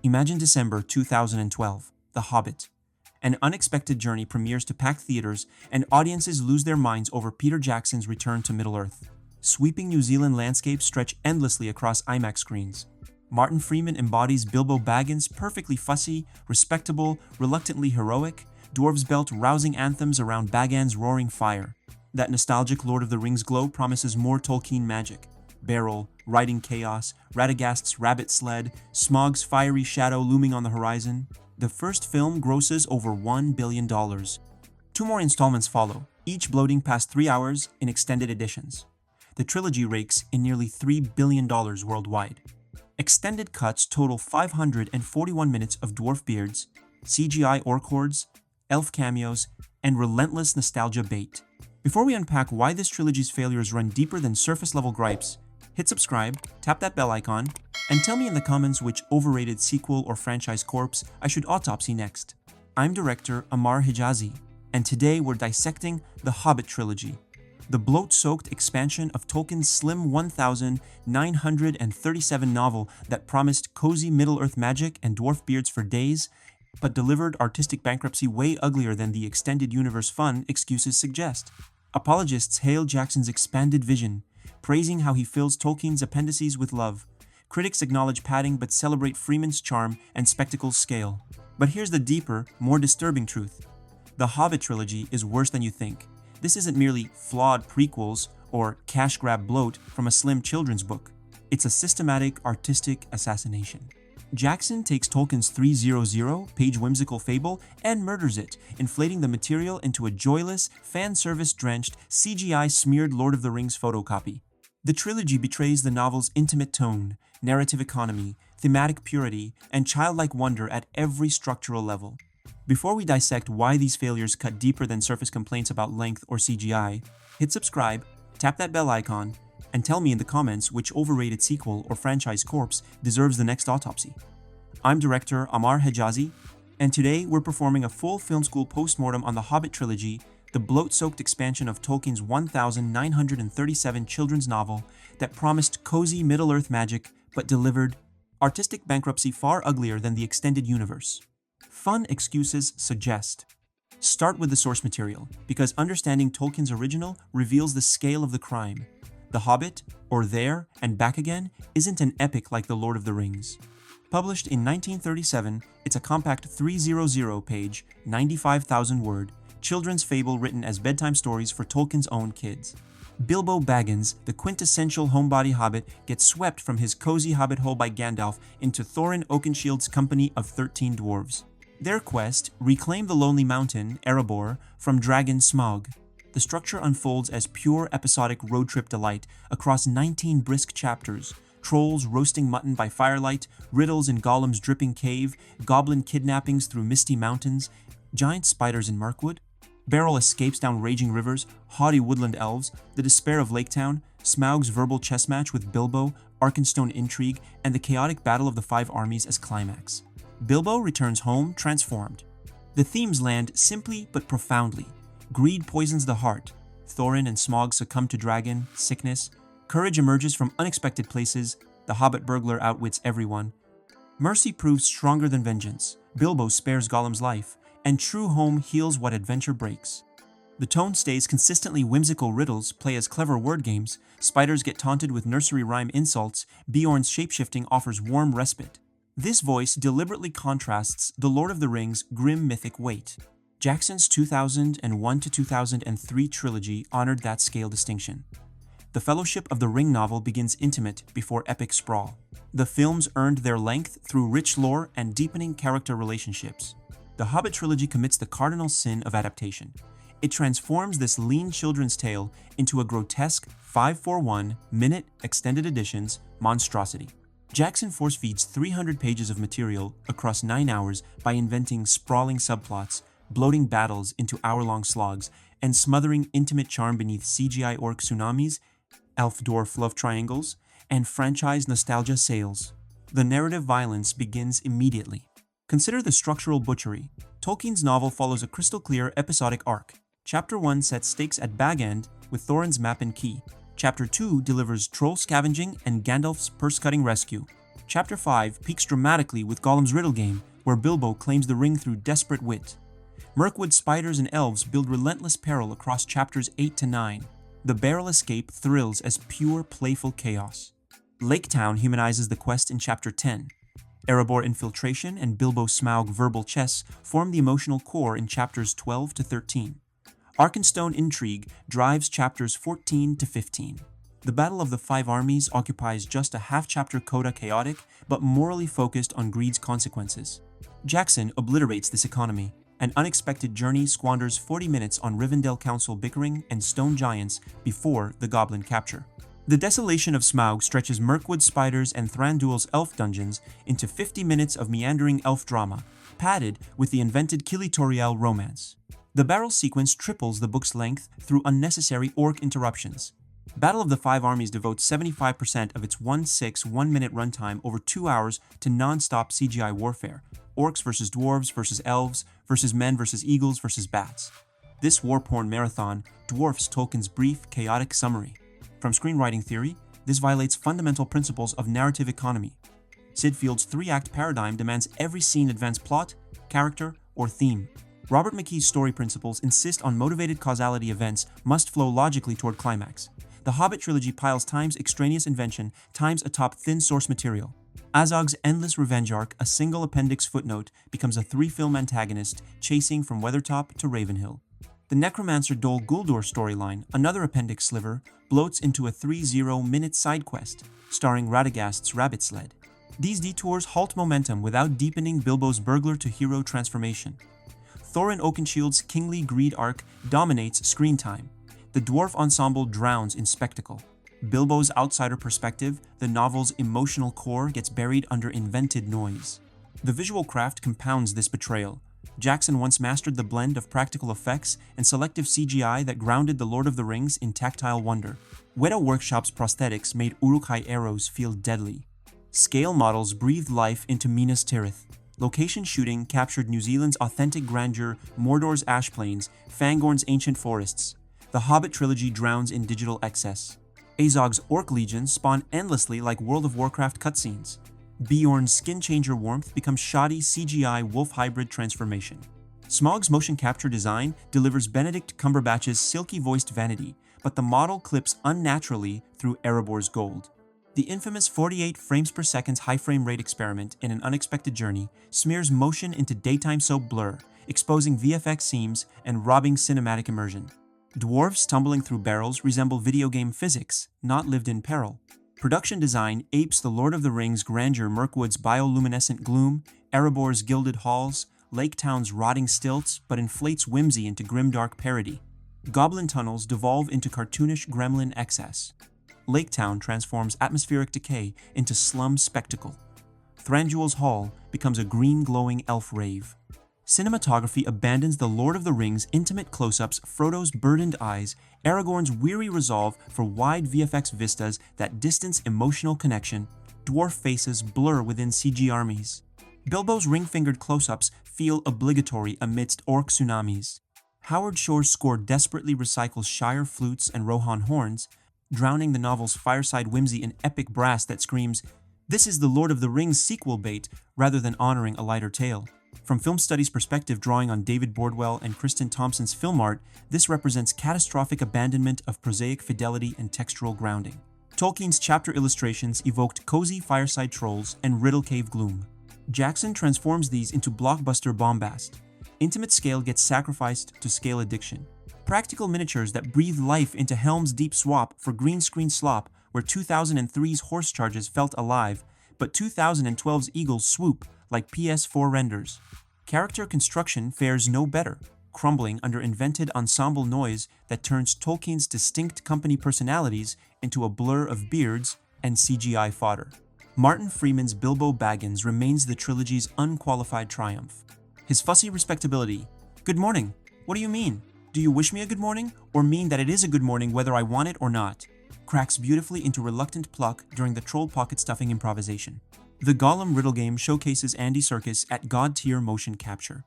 Imagine December 2012, The Hobbit. An unexpected journey premieres to packed theaters, and audiences lose their minds over Peter Jackson's return to Middle-earth. Sweeping New Zealand landscapes stretch endlessly across IMAX screens. Martin Freeman embodies Bilbo Baggins, perfectly fussy, respectable, reluctantly heroic. Dwarves belt rousing anthems around Bagan's roaring fire. That nostalgic Lord of the Rings glow promises more Tolkien magic. Barrel, riding chaos, Radagast's rabbit sled, Smaug's fiery shadow looming on the horizon. The first film grosses over $1 billion. Two more installments follow, each bloating past 3 hours in extended editions. The trilogy rakes in nearly $3 billion worldwide. Extended cuts total 541 minutes of dwarf beards, CGI orc hordes, elf cameos, and relentless nostalgia bait. Before we unpack why this trilogy's failures run deeper than surface-level gripes, hit subscribe, tap that bell icon, and tell me in the comments which overrated sequel or franchise corpse I should autopsy next. I'm director Ammar Hejazi, and today we're dissecting the Hobbit trilogy, the bloat-soaked expansion of Tolkien's slim 1,937 novel that promised cozy Middle-earth magic and dwarf beards for days, but delivered artistic bankruptcy way uglier than the extended universe fun excuses suggest. Apologists hail Jackson's expanded vision, praising how he fills Tolkien's appendices with love. Critics acknowledge padding but celebrate Freeman's charm and spectacle's scale. But here's the deeper, more disturbing truth. The Hobbit trilogy is worse than you think. This isn't merely flawed prequels or cash grab bloat from a slim children's book. It's a systematic artistic assassination. Jackson takes Tolkien's 300-page whimsical fable and murders it, inflating the material into a joyless, fan-service-drenched, CGI-smeared Lord of the Rings photocopy. The trilogy betrays the novel's intimate tone, narrative economy, thematic purity, and childlike wonder at every structural level. Before we dissect why these failures cut deeper than surface complaints about length or CGI, hit subscribe, tap that bell icon, and tell me in the comments which overrated sequel or franchise corpse deserves the next autopsy. I'm director Ammar Hejazi, and today we're performing a full film school postmortem on the Hobbit trilogy, the bloat-soaked expansion of Tolkien's 1,937 children's novel that promised cozy Middle-earth magic but delivered artistic bankruptcy far uglier than the extended universe. Fun excuses suggest. Start with the source material, because understanding Tolkien's original reveals the scale of the crime. The Hobbit, or There and Back Again, isn't an epic like The Lord of the Rings. Published in 1937, it's a compact 300-page, 95,000-word, children's fable written as bedtime stories for Tolkien's own kids. Bilbo Baggins, the quintessential homebody hobbit, gets swept from his cozy hobbit hole by Gandalf into Thorin Oakenshield's company of 13 dwarves. Their quest, reclaim the Lonely Mountain, Erebor, from dragon Smaug. The structure unfolds as pure episodic road trip delight across 19 brisk chapters, trolls roasting mutton by firelight, riddles in Gollum's dripping cave, goblin kidnappings through misty mountains, giant spiders in Mirkwood, Barrel escapes down raging rivers, haughty woodland elves, the despair of Laketown, Smaug's verbal chess match with Bilbo, Arkenstone intrigue, and the chaotic battle of the Five Armies as climax. Bilbo returns home transformed. The themes land simply but profoundly. Greed poisons the heart. Thorin and Smaug succumb to dragon, sickness. Courage emerges from unexpected places. The Hobbit burglar outwits everyone. Mercy proves stronger than vengeance. Bilbo spares Gollum's life. And true home heals what adventure breaks. The tone stays consistently whimsical riddles play as clever word games. Spiders get taunted with nursery rhyme insults. Beorn's shapeshifting offers warm respite. This voice deliberately contrasts The Lord of the Rings' grim mythic weight. Jackson's 2001 to 2003 trilogy honored that scale distinction. The Fellowship of the Ring novel begins intimate before epic sprawl. The films earned their length through rich lore and deepening character relationships. The Hobbit trilogy commits the cardinal sin of adaptation. It transforms this lean children's tale into a grotesque 541-minute extended editions monstrosity. Jackson force-feeds 300 pages of material across 9 hours by inventing sprawling subplots, bloating battles into hour-long slogs, and smothering intimate charm beneath CGI orc tsunamis, elf-dwarf love triangles, and franchise nostalgia sails. The narrative violence begins immediately. Consider the structural butchery. Tolkien's novel follows a crystal-clear episodic arc. Chapter 1 sets stakes at Bag End with Thorin's map and key. Chapter 2 delivers troll scavenging and Gandalf's purse-cutting rescue. Chapter 5 peaks dramatically with Gollum's riddle game, where Bilbo claims the ring through desperate wit. Mirkwood spiders and elves build relentless peril across chapters 8 to 9. The barrel escape thrills as pure playful chaos. Lake Town humanizes the quest in chapter 10. Erebor infiltration and Bilbo Smaug verbal chess form the emotional core in chapters 12 to 13. Arkenstone intrigue drives chapters 14 to 15. The Battle of the Five Armies occupies just a half-chapter coda chaotic, but morally focused on greed's consequences. Jackson obliterates this economy. An unexpected journey squanders 40 minutes on Rivendell Council bickering and stone giants before the goblin capture. The Desolation of Smaug stretches Mirkwood spiders and Thranduil's elf dungeons into 50 minutes of meandering elf drama, padded with the invented Kilitoriel romance. The barrel sequence triples the book's length through unnecessary orc interruptions. Battle of the Five Armies devotes 75% of its 1-6-1-minute runtime over 2 hours to non-stop CGI warfare, orcs versus dwarves versus elves versus men versus eagles versus bats. This war-porn marathon dwarfs Tolkien's brief, chaotic summary. From screenwriting theory, this violates fundamental principles of narrative economy. Sid Field's 3-act paradigm demands every scene advance plot, character, or theme. Robert McKee's story principles insist on motivated causality. Events must flow logically toward climax. The Hobbit trilogy piles times extraneous invention times atop thin source material. Azog's endless revenge arc, a single appendix footnote, becomes a 3-film antagonist chasing from Weathertop to Ravenhill. The Necromancer Dol Guldur storyline, another appendix sliver, bloats into a 30-minute side quest, starring Radagast's rabbit sled. These detours halt momentum without deepening Bilbo's burglar-to-hero transformation. Thorin Oakenshield's kingly greed arc dominates screen time. The dwarf ensemble drowns in spectacle. Bilbo's outsider perspective, the novel's emotional core, gets buried under invented noise. The visual craft compounds this betrayal. Jackson once mastered the blend of practical effects and selective CGI that grounded The Lord of the Rings in tactile wonder. Weta Workshop's prosthetics made Uruk-hai arrows feel deadly. Scale models breathed life into Minas Tirith. Location shooting captured New Zealand's authentic grandeur, Mordor's ash plains, Fangorn's ancient forests. The Hobbit trilogy drowns in digital excess. Azog's orc legions spawn endlessly like World of Warcraft cutscenes. Beorn's skin-changer warmth becomes shoddy CGI wolf hybrid transformation. Smaug's motion capture design delivers Benedict Cumberbatch's silky-voiced vanity, but the model clips unnaturally through Erebor's gold. The infamous 48 frames per second high frame rate experiment in An Unexpected Journey smears motion into daytime soap blur, exposing VFX seams and robbing cinematic immersion. Dwarves tumbling through barrels resemble video game physics, not lived-in peril. Production design apes The Lord of the Rings grandeur, Mirkwood's bioluminescent gloom, Erebor's gilded halls, Lake Town's rotting stilts, but inflates whimsy into grimdark parody. Goblin tunnels devolve into cartoonish gremlin excess. Lake Town transforms atmospheric decay into slum spectacle. Thranduil's Hall becomes a green glowing elf rave. Cinematography abandons The Lord of the Rings' intimate close-ups, Frodo's burdened eyes, Aragorn's weary resolve for wide VFX vistas that distance emotional connection. Dwarf faces blur within CG armies. Bilbo's ring-fingered close-ups feel obligatory amidst orc tsunamis. Howard Shore's score desperately recycles Shire flutes and Rohan horns, drowning the novel's fireside whimsy in epic brass that screams, "This is the Lord of the Rings sequel bait," rather than honoring a lighter tale. From film studies perspective, drawing on David Bordwell and Kristen Thompson's film art, this represents catastrophic abandonment of prosaic fidelity and textural grounding. Tolkien's chapter illustrations evoked cozy fireside trolls and riddle cave gloom. Jackson transforms these into blockbuster bombast. Intimate scale gets sacrificed to scale addiction. Practical miniatures that breathe life into Helm's Deep swap for green screen slop, where 2003's horse charges felt alive, but 2012's eagles swoop like PS4 renders. Character construction fares no better, crumbling under invented ensemble noise that turns Tolkien's distinct company personalities into a blur of beards and CGI fodder. Martin Freeman's Bilbo Baggins remains the trilogy's unqualified triumph. His fussy respectability, "Good morning. What do you mean? Do you wish me a good morning, or mean that it is a good morning whether I want it or not?" cracks beautifully into reluctant pluck during the troll pocket stuffing improvisation. The Gollum riddle game showcases Andy Serkis at god-tier motion capture.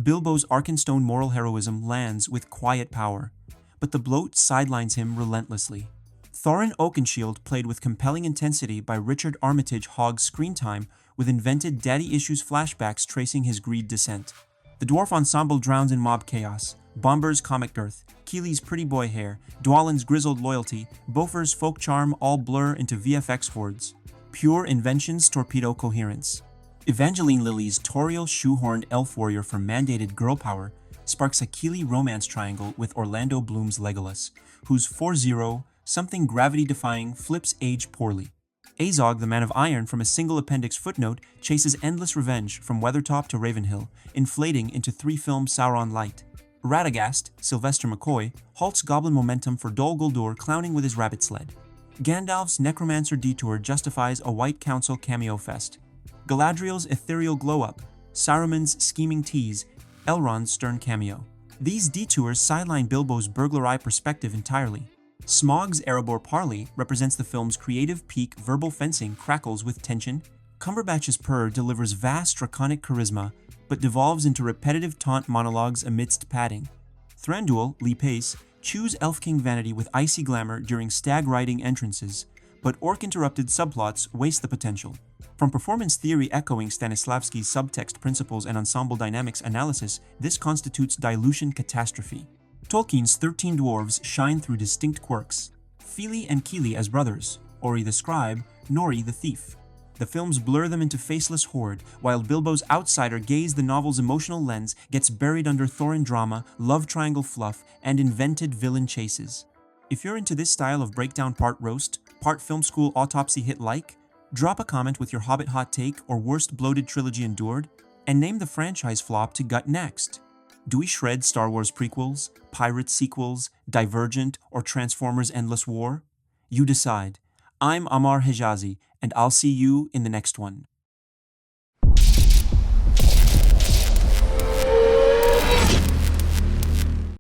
Bilbo's Arkenstone moral heroism lands with quiet power, but the bloat sidelines him relentlessly. Thorin Oakenshield played with compelling intensity by Richard Armitage Hogg's screen time, with invented daddy issues flashbacks tracing his greed descent. The dwarf ensemble drowns in mob chaos. Bomber's comic girth, Keely's pretty boy hair, Dwalin's grizzled loyalty, Bofer's folk charm all blur into VFX hordes. Pure inventions torpedo coherence. Evangeline Lilly's Toriel shoehorned elf warrior for mandated girl power sparks a Keely romance triangle with Orlando Bloom's Legolas, whose 4-0, something gravity-defying, flips age poorly. Azog, the Man of Iron, from a single appendix footnote, chases endless revenge from Weathertop to Ravenhill, inflating into 3-film Sauron Light. Radagast, Sylvester McCoy, halts goblin momentum for Dol Guldur clowning with his rabbit sled. Gandalf's Necromancer detour justifies a White Council cameo fest. Galadriel's ethereal glow-up, Saruman's scheming tease, Elrond's stern cameo. These detours sideline Bilbo's burglar eye perspective entirely. Smaug's Erebor parley represents the film's creative peak verbal fencing crackles with tension. Cumberbatch's purr delivers vast draconic charisma, but devolves into repetitive taunt monologues amidst padding. Thranduil, Lee Pace, chews Elf King vanity with icy glamour during stag-riding entrances, but orc-interrupted subplots waste the potential. From performance theory echoing Stanislavski's subtext principles and ensemble dynamics analysis, this constitutes dilution catastrophe. Tolkien's 13 dwarves shine through distinct quirks. Fili and Kili as brothers, Ori the scribe, Nori the thief. The films blur them into faceless horde, while Bilbo's outsider gaze the novel's emotional lens gets buried under Thorin drama, love triangle fluff, and invented villain chases. If you're into this style of breakdown part roast, part film school autopsy hit like, drop a comment with your Hobbit hot take or worst bloated trilogy endured, and name the franchise flop to gut next. Do we shred Star Wars prequels, Pirates sequels, Divergent, or Transformers Endless War? You decide. I'm Ammar Hejazi, and I'll see you in the next one.